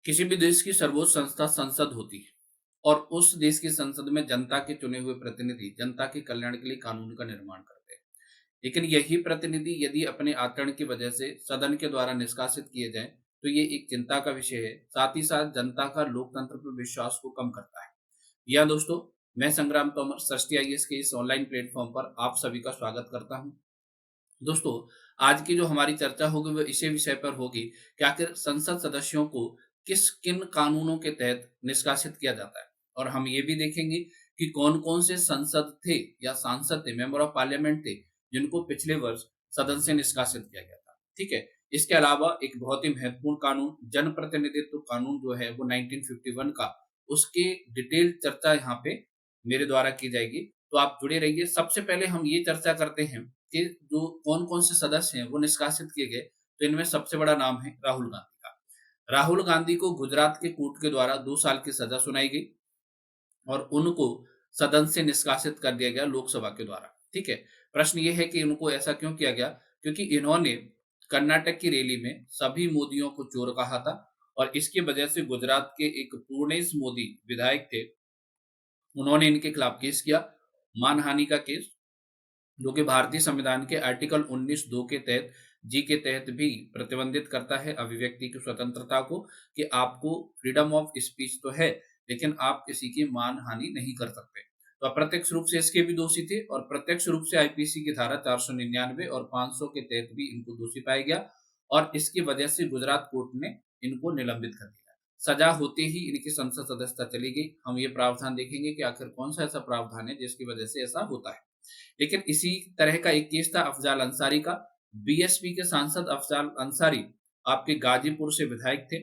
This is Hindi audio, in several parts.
किसी भी देश की सर्वोच्च संस्था संसद होती है और उस देश की संसद में जनता के चुने हुए प्रतिनिधि जनता के कल्याण के लिए कानून का निर्माण करते हैं। लेकिन यही प्रतिनिधि यदि अपने आचरण की वजह से सदन के द्वारा निष्कासित किए जाएं, तो ये एक चिंता का विषय है। साथ ही साथ जनता का लोकतंत्र पर विश्वास को कम करता है। या दोस्तों, मैं संग्राम तोमर सृष्टि आईएएस के इस ऑनलाइन प्लेटफॉर्म पर आप सभी का स्वागत करता हूं। दोस्तों, आज की जो हमारी चर्चा होगी वो इसी विषय पर होगी कि आखिर संसद सदस्यों को किन कानूनों के तहत निष्कासित किया जाता है। और हम ये भी देखेंगे कि कौन-कौन से संसद थे या सांसद थे, मेंबर ऑफ पार्लियामेंट थे, जिनको पिछले वर्ष सदन से निष्कासित किया गया था। ठीक है? इसके अलावा एक बहुत ही महत्वपूर्ण कानून, जनप्रतिनिधित्व कानून जो है वो 1951 का, उसकी डिटेल्ड चर्चा यहाँ पे मेरे द्वारा की जाएगी। तो आप जुड़े रहिए। सबसे पहले हम ये चर्चा करते हैं कि जो कौन-कौन से सदस्य हैं वो निष्कासित किए गए। तो इनमें सबसे बड़ा नाम है राहुल गांधी का। राहुल गांधी को गुजरात के कोर्ट के द्वारा 2 साल की सजा सुनाई गई और उनको सदन से निष्कासित कर दिया गया लोकसभा के द्वारा। ठीक है? प्रश्न ये है कि इनको ऐसा क्यों किया गया? क्योंकि इन्होंने कर्नाटक की रैली में सभी मोदियों को चोर कहा था और इसकी वजह से गुजरात के एक पूर्णेश मोदी विधायक थे, उन्होंने इनके खिलाफ केस किया, मानहानि का केस, जो कि भारतीय संविधान के आर्टिकल 19(2) के तहत जी के तहत भी प्रतिबंधित करता है अभिव्यक्ति की स्वतंत्रता को, कि आपको फ्रीडम ऑफ स्पीच तो है, लेकिन आप किसी की मानहानि नहीं कर सकते। तो अप्रत्यक्ष रूप से इसके भी दोषी थे और प्रत्यक्ष रूप से आईपीसी की धारा 499 और 500 के तहत भी इनको दोषी पाया गया और इसकी वजह से गुजरात कोर्ट ने इनको निलंबित कर दिया। सजा होते ही इनकी संसद सदस्यता चली गई। हम ये प्रावधान देखेंगे कि आखिर कौन सा ऐसा प्रावधान है जिसकी वजह से ऐसा होता है। लेकिन इसी तरह का एक केस था अफजाल अंसारी का। बीएसपी के सांसद अफजाल अंसारी आपके गाजीपुर से विधायक थे,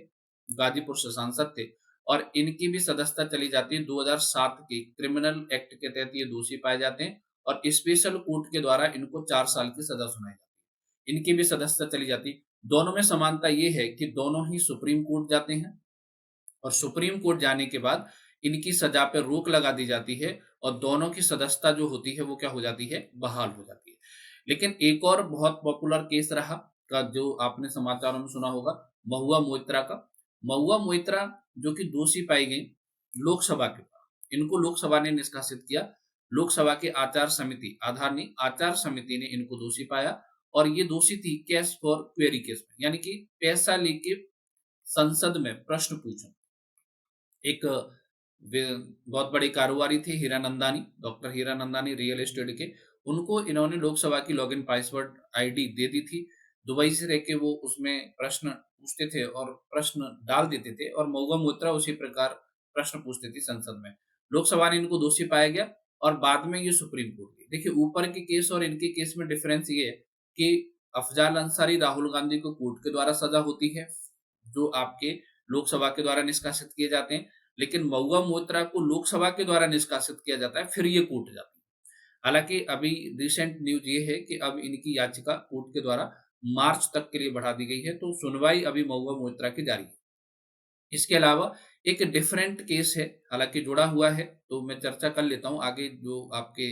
गाजीपुर से सांसद थे और इनकी भी सदस्यता चली जाती है। 2007 के क्रिमिनल एक्ट के तहत ये दोषी पाए जाते हैं और स्पेशल कोर्ट के द्वारा इनको 4 साल की सजा सुनाई जाती है। इनकी भी सदस्यता चली जाती है। दोनों में समानता ये है कि दोनों ही सुप्रीम कोर्ट जाते हैं और सुप्रीम कोर्ट जाने के बाद इनकी सजा पे रोक लगा दी जाती है और दोनों की सदस्यता जो होती है वो क्या हो जाती है, बहाल हो जाती है। लेकिन एक और बहुत पॉपुलर केस रहा का, जो आपने समाचारों में सुना होगा, महुआ मोइत्रा का। महुआ मोइत्रा जो कि दोषी पाई गई लोकसभा के द्वारा, इनको लोकसभा ने निष्कासित किया। लोकसभा की आचार समिति, आधार नहीं आचार समिति ने इनको दोषी पाया और ये दोषी थी कैश फॉर क्वेरी केस में, यानी कि पैसा लेके संसद में प्रश्न पूछना। एक बहुत बड़े कारोबारी थे Hiranandani, doctor Hiranandani real estate के। उनको इन्होंने लोकसभा की लॉगिन पासवर्ड आईडी दे दी थी। दुबई से रह के वो उसमें प्रश्न पूछते थे और प्रश्न डाल देते थे और महुआ मोइत्रा उसी प्रकार प्रश्न पूछती थी संसद में। लोकसभा ने इनको दोषी पाया गया और बाद में ये सुप्रीम कोर्ट गई। देखिए, ऊपर के केस और इनके केस में डिफरेंस ये है कि अफजाल अंसारी, राहुल गांधी को कोर्ट के द्वारा सजा होती है, जो आपके लोकसभा के द्वारा निष्कासित किए जाते हैं। लेकिन महुआ मोइत्रा को लोकसभा के द्वारा निष्कासित किया जाता है, फिर ये कोर्ट जाती है। हालांकि अभी रिसेंट न्यूज ये है कि अब इनकी याचिका कोर्ट के द्वारा मार्च तक के लिए बढ़ा दी गई है, तो सुनवाई अभी महुआ मोइत्रा की जारी है। इसके अलावा एक डिफरेंट केस है, हालांकि जुड़ा हुआ है, तो मैं चर्चा कर लेता हूँ आगे, जो आपके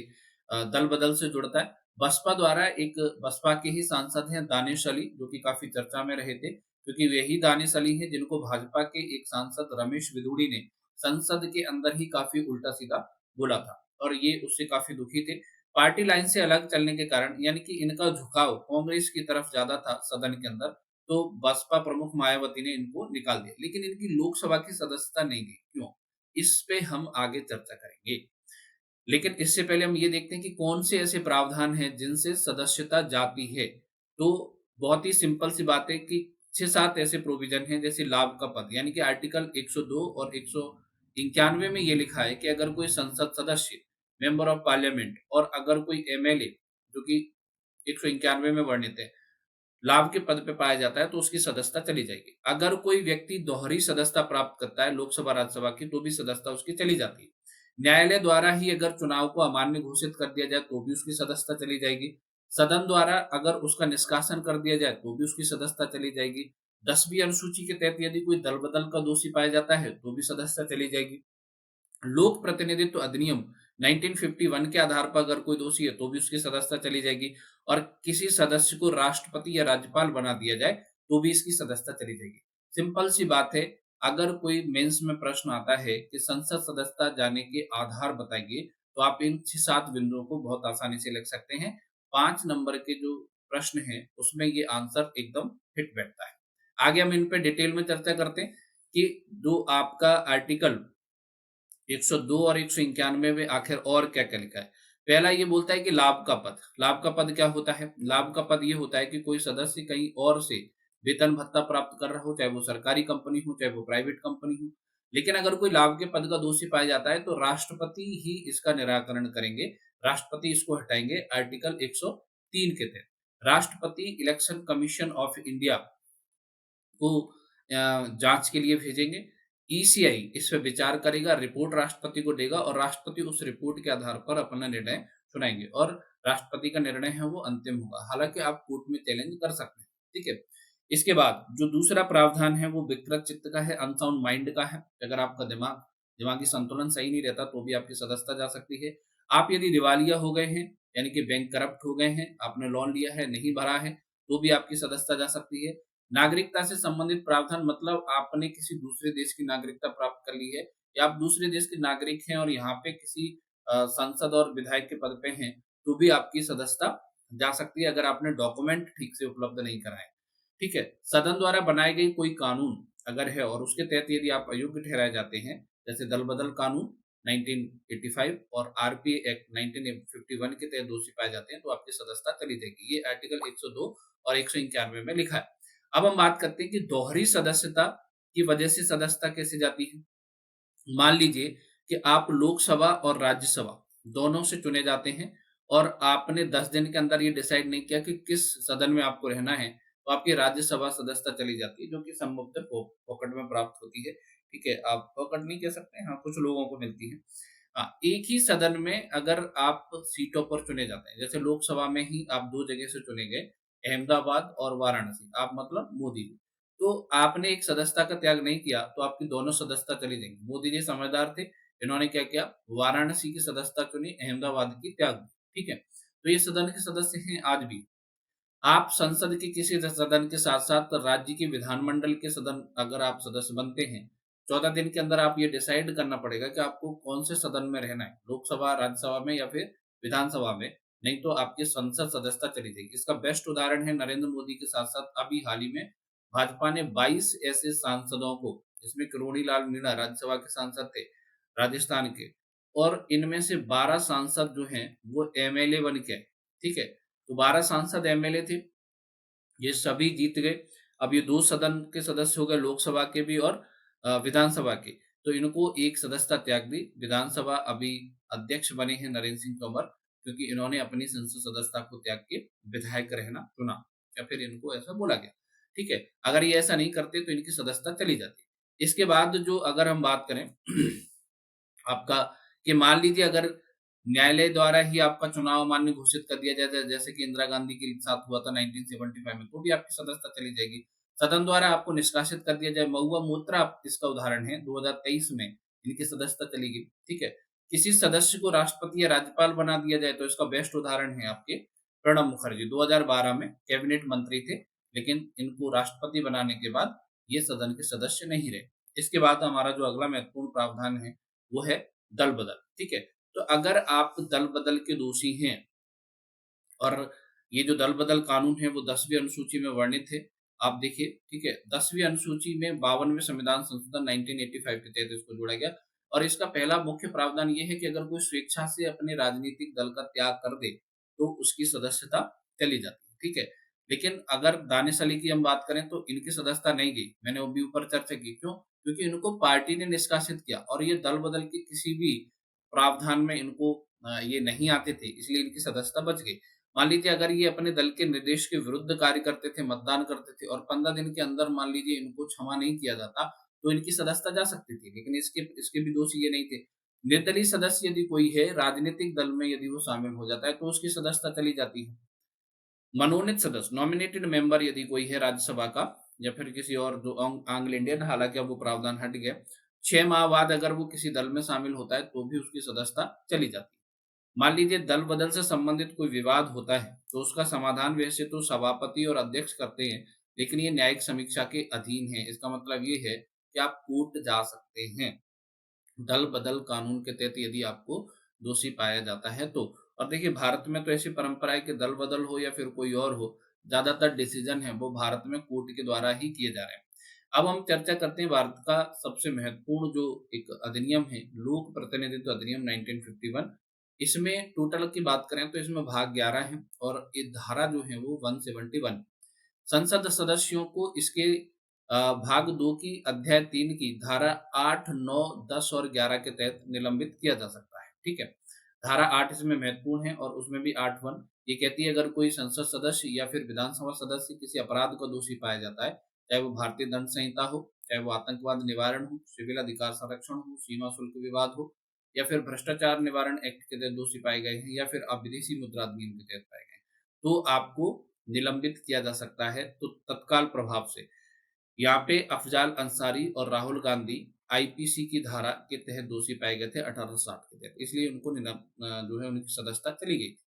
दल बदल से जुड़ता है। बसपा द्वारा एक, बसपा के ही सांसद हैं दानिश अली, जो कि काफी चर्चा में रहे थे, क्योंकि वही दानिश अली हैं जिनको भाजपा के एक सांसद रमेश बिधूड़ी ने संसद के अंदर ही काफी उल्टा सीधा बोला था और ये उससे काफी दुखी थे। पार्टी लाइन से अलग चलने के कारण, यानी कि इनका झुकाव कांग्रेस की तरफ ज्यादा था सदन के अंदर, तो बसपा प्रमुख मायावती ने इनको निकाल दिया, लेकिन इनकी लोकसभा की सदस्यता नहीं गई। क्यों? इस पे हम आगे चर्चा करेंगे। लेकिन इससे पहले हम ये देखते हैं कि कौन से ऐसे प्रावधान हैं जिनसे सदस्यता जाती है। तो बहुत ही सिंपल सी बात है कि 6-7 ऐसे प्रोविजन हैं, जैसे लाभ का पद, यानी कि आर्टिकल 102 और 191 में ये लिखा है कि अगर कोई संसद सदस्य, मेंबर ऑफ पार्लियामेंट और अगर कोई एमएलए, जो कि 191 में वर्णित है, लाभ के पद पे पाया जाता है तो उसकी सदस्यता चली जाएगी। अगर कोई व्यक्ति दोहरी सदस्यता प्राप्त करता है लोकसभा राज्यसभा की, तो भी सदस्यता उसकी चली जाती है। न्यायालय द्वारा ही अगर चुनाव को अमान्य घोषित कर दिया जाए तो भी उसकी सदस्यता चली जाएगी। सदन द्वारा अगर उसका निष्कासन कर दिया जाए तो भी उसकी सदस्यता चली जाएगी। 10वीं अनुसूची के तहत यदि कोई दल बदल का दोषी पाया जाता है तो भी सदस्यता चली जाएगी। लोक प्रतिनिधित्व अधिनियम 1951 के आधार पर अगर कोई दोषी है तो भी उसकी सदस्यता चली जाएगी और किसी सदस्य को राष्ट्रपति या राज्यपाल बना दिया जाए तो भी इसकी सदस्यता चली जाएगी। सिंपल सी बात है। अगर कोई मेंस में प्रश्न आता है कि संसद सदस्यता जाने के आधार बताइए, तो आप इन 6-7 बिंदुओं को बहुत आसानी से लिख सकते हैं। 5 नंबर के जो प्रश्न हैं, उसमें ये आंसर एकदम फिट बैठता है। आगे हम इन पे डिटेल में चर्चा करते हैं कि जो आपका आर्टिकल 102 और 191 में आखिर और क्या-क्या लिखा है। पहला ये बोलता है कि लाभ का पद। लाभ का पद क्या होता है? लाभ का पद ये होता है कि कोई सदस्य कहीं और से वेतन भत्ता प्राप्त कर रहा हो, चाहे वो सरकारी कंपनी हो, चाहे वो प्राइवेट कंपनी हो। लेकिन अगर कोई लाभ के पद का दोषी पाया जाता है, तो राष्ट्रपति ही इसका निराकरण करेंगे। राष्ट्रपति इसको हटाएँगे आर्टिकल 103 के तहत। राष्ट्रपति इलेक्शन कमीशन ऑफ इंडिया को जाँच के लिए भेजेंगे। ईसीआई इस पे विचार करेगा, रिपोर्ट राष्ट्रपति को देगा और राष्ट्रपति उस रिपोर्ट के आधार पर अपना निर्णय सुनाएँगे और राष्ट्रपति का निर्णय है वो अंतिम होगा। हालाँकि आप कोर्ट में चैलेंज कर सकते हैं, ठीक है? इसके बाद जो दूसरा प्रावधान है वो विकृत चित्त का है, अनसाउंड माइंड का है। अगर आपका दिमागी संतुलन सही नहीं रहता तो भी आपकी सदस्यता जा सकती है। आप यदि दिवालिया हो गए हैं, यानी कि बैंक करप्ट हो गए हैं, आपने लोन लिया है, नहीं भरा है, तो भी आपकी सदस्यता जा सकती है। नागरिकता से संबंधित प्रावधान मतलब आपने किसी दूसरे देश की नागरिकता प्राप्त कर ली है या आप दूसरे देश के नागरिक हैं और यहाँ पे किसी सांसद और विधायक के पद पे हैं, तो भी आपकी सदस्यता जा सकती है अगर आपने डॉक्यूमेंट ठीक से उपलब्ध नहीं कराए। ठीक है? सदन द्वारा बनाए गए कोई कानून अगर है और उसके तहत यदि आप अयोग्य ठहराए जाते हैं, जैसे दल-बदल कानून 1985 और आरपीए एक्ट 1951 के तहत दोषी पाए जाते हैं, तो आपकी सदस्यता चली जाएगी। ये आर्टिकल 102 और 191 में लिखा है। अब हम बात करते हैं कि दोहरी सदस्यता की वजह से सदस्यता कैसे जाती है। मान लीजिए कि आप लोकसभा और राज्यसभा दोनों से चुने जाते हैं और आपने 10 दिन के अंदर ये डिसाइड नहीं किया कि किस सदन में आपको रहना है, तो आपकी राज्यसभा सदस्यता चली जाती है, जो कि संभवतः फोकट में प्राप्त होती है। ठीक है, आप फोकट नहीं कह सकते, हाँ, कुछ लोगों को मिलती है। हाँ, एक ही सदन में अगर आप सीटों पर चुने जाते हैं, जैसे लोकसभा में ही आप 2 जगह से चुने गए, अहमदाबाद और वाराणसी, आप मतलब मोदी जी। तो आपने एक सदस्यता का त्याग नहीं किया, तो आपकी दोनों सदस्यता चली जाएँगी। मोदी जी समझदार थे, इन्होंने क्या किया, वाराणसी की सदस्यता चुनी, अहमदाबाद की त्याग दी, ठीक है? तो ये सदन के सदस्य हैं आज भी। आप संसद के किसी सदन के साथ-साथ राज्य के विधानमंडल के सदन अगर आप सदस्य बनते हैं, 14 दिन के अंदर आप ये डिसाइड करना पड़ेगा कि आपको कौन से सदन में रहना है, लोकसभा, राज्यसभा में या फिर विधानसभा में, नहीं तो आपकी संसद सदस्यता चली जाएगी। इसका बेस्ट उदाहरण है नरेंद्र मोदी के साथ-साथ अभी हाल ही में भाजपा ने 22 ऐसे सांसदों को, जिसमें किरोड़ी लाल मीणा राज्यसभा के सांसद थे, राजस्थान के, और इनमें से 12 सांसद जो हैं, वो एमएलए बन के आए, ठीक है? तो 12 सांसद एमएलए थे, ये सभी जीत गए। अब ये 2 सदन के सदस्य हो गए, लोकसभा के भी और विधानसभा के। तो इनको एक सदस्यता त्याग दी। विधानसभा अभी अध्यक्ष बने हैं नरेंद्र सिंह तोमर, क्योंकि इन्होंने अपनी संसद सदस्यता को त्याग के विधायक रहना चुना या फिर इनको ऐसा बोला गया। ठीक है? अगर ये ऐसा नहीं करते तो इनकी सदस्यता चली जाती। इसके बाद जो अगर हम बात करें आपका कि मान लीजिए अगर न्यायालय द्वारा ही आपका चुनाव अमान्य घोषित कर दिया जाए, जैसे कि इंदिरा गांधी के साथ हुआ था 1975 में, तो भी आपकी सदस्यता चली जाएगी। सदन द्वारा आपको निष्कासित कर दिया जाए, महुआ मोत्रा इसका उदाहरण है, 2023 में इनकी सदस्यता चली गई, ठीक है। किसी सदस्य को राष्ट्रपति या राज्यपाल बना दिया जाए, तो इसका बेस्ट उदाहरण है आपके प्रणब मुखर्जी, 2012 में कैबिनेट मंत्री थे, लेकिन इनको राष्ट्रपति बनाने के बाद ये सदन के सदस्य नहीं रहे। इसके बाद हमारा जो अगला महत्वपूर्ण प्रावधान है वो है दल बदल, ठीक है। तो अगर आप दल बदल के दोषी हैं और ये जो दल बदल कानून है वो 10वीं अनुसूची में वर्णित है, आप देखिए, ठीक है, 10वीं अनुसूची में 52वें संविधान संशोधन 1985 के तहत इसको जोड़ा गया और इसका पहला मुख्य प्रावधान ये है कि अगर कोई स्वेच्छा से अपने राजनीतिक दल का त्याग कर दे तो उसकी सदस्यता चली जाती है, ठीक है। लेकिन अगर दानिश अली की हम बात करें तो इनकी सदस्यता नहीं गई, मैंने अभी ऊपर चर्चा की, क्यों? क्योंकि इनको पार्टी ने निष्कासित किया और ये दल बदल के किसी भी प्रावधान में इनको ये नहीं आते थे, इसलिए इनकी सदस्यता बच गई। मान लीजिए अगर ये अपने दल के निर्देश के विरुद्ध कार्य करते थे, मतदान करते थे और 15 दिन के अंदर मान लीजिए इनको क्षमा नहीं किया जाता, तो इनकी सदस्यता जा सकती थी, लेकिन इसके भी दोषी ये नहीं थे। निर्दलीय सदस्य यदि कोई है, राजनीतिक दल में यदि वो शामिल हो जाता है, तो उसकी सदस्यता चली जाती है। मनोनीत सदस्य, नॉमिनेटेड मेंबर यदि कोई है राज्यसभा का या फिर किसी और जो आंग्ल इंडियन, हालांकि अब वो प्रावधान हट गया, 6 माह बाद अगर वो किसी दल में शामिल होता है तो भी उसकी सदस्यता चली जाती है। मान लीजिए दल बदल से संबंधित कोई विवाद होता है तो उसका समाधान वैसे तो सभापति और अध्यक्ष करते हैं, लेकिन ये न्यायिक समीक्षा के अधीन है। इसका मतलब ये है कि आप कोर्ट जा सकते हैं, दल बदल कानून के तहत यदि आपको दोषी पाया जाता है तो। और देखिए भारत में तो ऐसी परंपरा है कि दल बदल हो या फिर कोई और हो, ज्यादातर डिसीजन है वो भारत में कोर्ट के द्वारा ही किए जा रहे हैं। अब हम चर्चा करते हैं भारत का सबसे महत्वपूर्ण जो एक अधिनियम है, लोक प्रतिनिधित्व अधिनियम 1951। इसमें टोटल की बात करें तो इसमें भाग 11 है और ये धारा जो है वो 171। संसद सदस्यों को इसके भाग 2 की अध्याय 3 की धारा 8, 9, 10 और 11 के तहत निलंबित किया जा सकता है। ठीक है। धारा 8 इसमें महत्वपूर्ण है और उसमें भी 8(1) ये कहती है अगर कोई संसद सदस्य या फिर विधानसभा सदस्य किसी अपराध का दोषी पाया जाता है, चाहे वो भारतीय दंड संहिता हो, चाहे वो आतंकवाद निवारण हो, सिविल अधिकार संरक्षण हो, सीमा शुल्क विवाद हो, या फिर भ्रष्टाचार निवारण एक्ट के तहत दोषी पाए गए हैं, या फिर विदेशी मुद्रा अधिनियम के तहत पाए गए हैं, तो आपको निलंबित किया जा सकता है तो तत्काल प्रभाव से। यहाँ पे अफजाल अंसारी और राहुल गांधी आईपीसी की धारा के तहत दोषी पाए गए थे 1860 के तहत, इसलिए उनको जो है उनकी सदस्यता चली गई थी।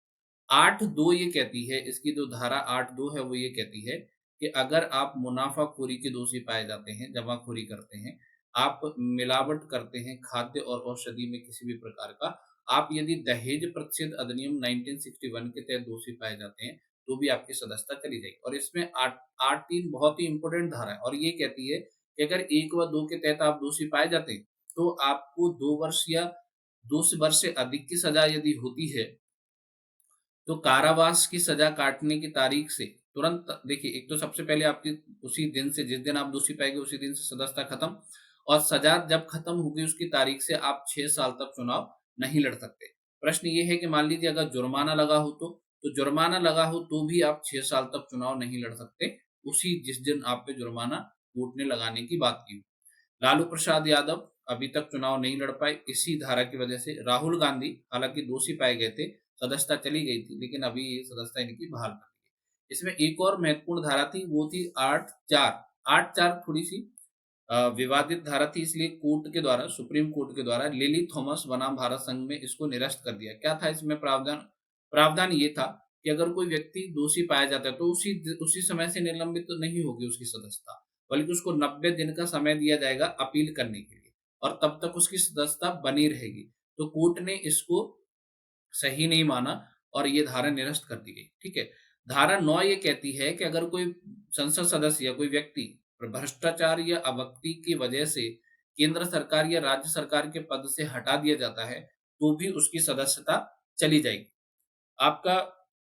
8(2) ये कहती है, इसकी जो धारा 8(2) है वो ये कहती है कि अगर आप मुनाफाखोरी के दोषी पाए जाते हैं, जमाखोरी करते हैं, आप मिलावट करते हैं खाद्य और औषधि में किसी भी प्रकार का, आप यदि दहेज प्रतिषेध अधिनियम 1961 के तहत दोषी पाए जाते हैं, तो भी आपकी सदस्यता चली जाएगी। और इसमें 8(3) बहुत ही इंपॉर्टेंट धारा है और ये कहती है कि अगर 1 व 2 के तहत आप दोषी पाए जाते हैं, तो आपको 2 वर्ष या 2 वर्ष से अधिक की सजा यदि होती है, तो कारावास की सजा काटने की तारीख से तुरंत, देखिए एक तो सबसे पहले आपकी उसी दिन से, जिस दिन आप दोषी पाए गए उसी दिन से सदस्यता खत्म, और सजा जब खत्म होगी उसकी तारीख से आप 6 साल तक चुनाव नहीं लड़ सकते। प्रश्न ये है कि मान लीजिए अगर जुर्माना लगा हो तो जुर्माना लगा हो तो भी आप 6 साल तक चुनाव नहीं लड़ सकते, उसी जिस दिन आप पे जुर्माना कोर्ट ने लगाने की बात की। लालू प्रसाद यादव अभी तक चुनाव नहीं लड़ पाए इसी धारा की वजह से। राहुल गांधी हालांकि दोषी पाए गए थे, सदस्यता चली गई थी, लेकिन अभी ये सदस्यता इनकी बहाल कर दी गई। इसमें एक और महत्वपूर्ण धारा थी, वो थी 8(4). 8(4) थोड़ी सी विवादित धारा थी, इसलिए कोर्ट के द्वारा, सुप्रीम कोर्ट के द्वारा लिली थॉमस बनाम भारत संघ में इसको निरस्त कर दिया। क्या था इसमें प्रावधान? प्रावधान ये था कि अगर कोई व्यक्ति दोषी पाया जाता है तो उसी उसी समय से निलंबित तो नहीं होगी उसकी सदस्यता, बल्कि उसको 90 दिन का समय दिया जाएगा अपील करने के लिए, और तब तक उसकी सदस्यता बनी रहेगी। तो कोर्ट ने इसको सही नहीं माना और ये धारा निरस्त कर दी गई। ठीक है। धारा 9 ये कहती है कि अगर कोई संसद सदस्य या कोई व्यक्ति भ्रष्टाचार या अभक्ति की वजह से केंद्र सरकार या राज्य सरकार के पद से हटा दिया जाता है, तो भी उसकी सदस्यता चली जाएगी। आपका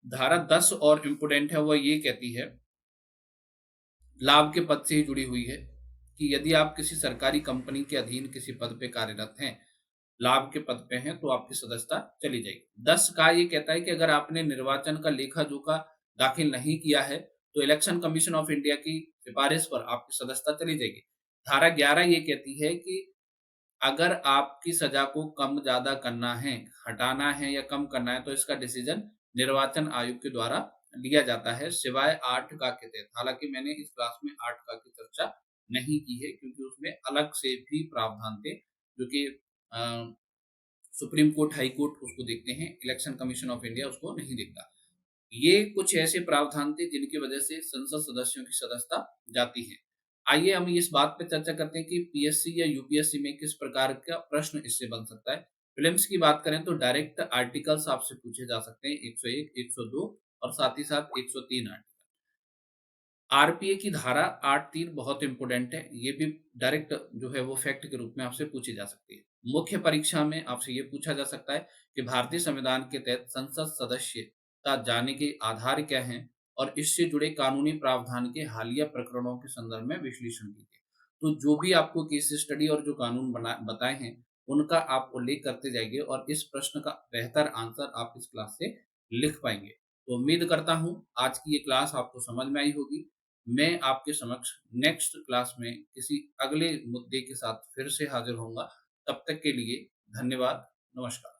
धारा 10 और इम्पोर्टेंट है, वो ये कहती है, लाभ के पद से ही जुड़ी हुई है, कि यदि आप किसी सरकारी कंपनी के अधीन किसी पद पे कार्यरत हैं, लाभ के पद पे हैं, तो आपकी सदस्यता चली जाएगी। 10 का ये कहता है कि अगर आपने निर्वाचन का लेखा-जोखा दाखिल नहीं किया है, तो इलेक्शन कमीशन ऑफ इंडिया की सिफारिश पर आपकी सदस्यता चली जाएगी। धारा 11 ये कहती है कि अगर आपकी सजा को कम ज़्यादा करना है, हटाना है या कम करना है, तो इसका डिसीजन निर्वाचन आयोग के द्वारा लिया जाता है, सिवाय 8 का के तहत। हालाँकि मैंने इस क्लास में 8 का की चर्चा नहीं की है, क्योंकि उसमें अलग से भी प्रावधान थे, जो कि अ, सुप्रीम कोर्ट, हाई कोर्ट उसको देखते हैं, इलेक्शन कमीशन ऑफ इंडिया उसको नहीं देखता। ये कुछ ऐसे प्रावधान थे जिनकी वजह से संसद सदस्यों की सदस्यता जाती है। आइए हम इस बात पे चर्चा करते हैं कि पीएससी या यूपीएससी में किस प्रकार का प्रश्न इससे बन सकता है। प्रीलिम्स की बात करें तो डायरेक्ट आर्टिकल्स आपसे पूछे जा सकते हैं, 101, 102 और साथ ही साथ 103 आर्टिकल। आरपीए की धारा 8(3) बहुत इंपॉर्टेंट है, ये भी डायरेक्ट जो है वो फैक्ट के रूप में आपसे पूछी जा सकती है। मुख्य परीक्षा में आपसे ये पूछा जा सकता है कि भारतीय संविधान के तहत संसद सदस्यता जाने के आधार क्या हैं, और इससे जुड़े कानूनी प्रावधान के हालिया प्रकरणों के संदर्भ में विश्लेषण कीजिए। तो जो भी आपको केस स्टडी और जो कानून बताए हैं, उनका आप उल्लेख करते जाइए और इस प्रश्न का बेहतर आंसर आप इस क्लास से लिख पाएंगे। तो उम्मीद करता हूँ आज की ये क्लास आपको समझ में आई होगी। मैं आपके समक्ष नेक्स्ट क्लास में किसी अगले मुद्दे के साथ फिर से हाजिर होऊँगा। तब तक के लिए धन्यवाद। नमस्कार।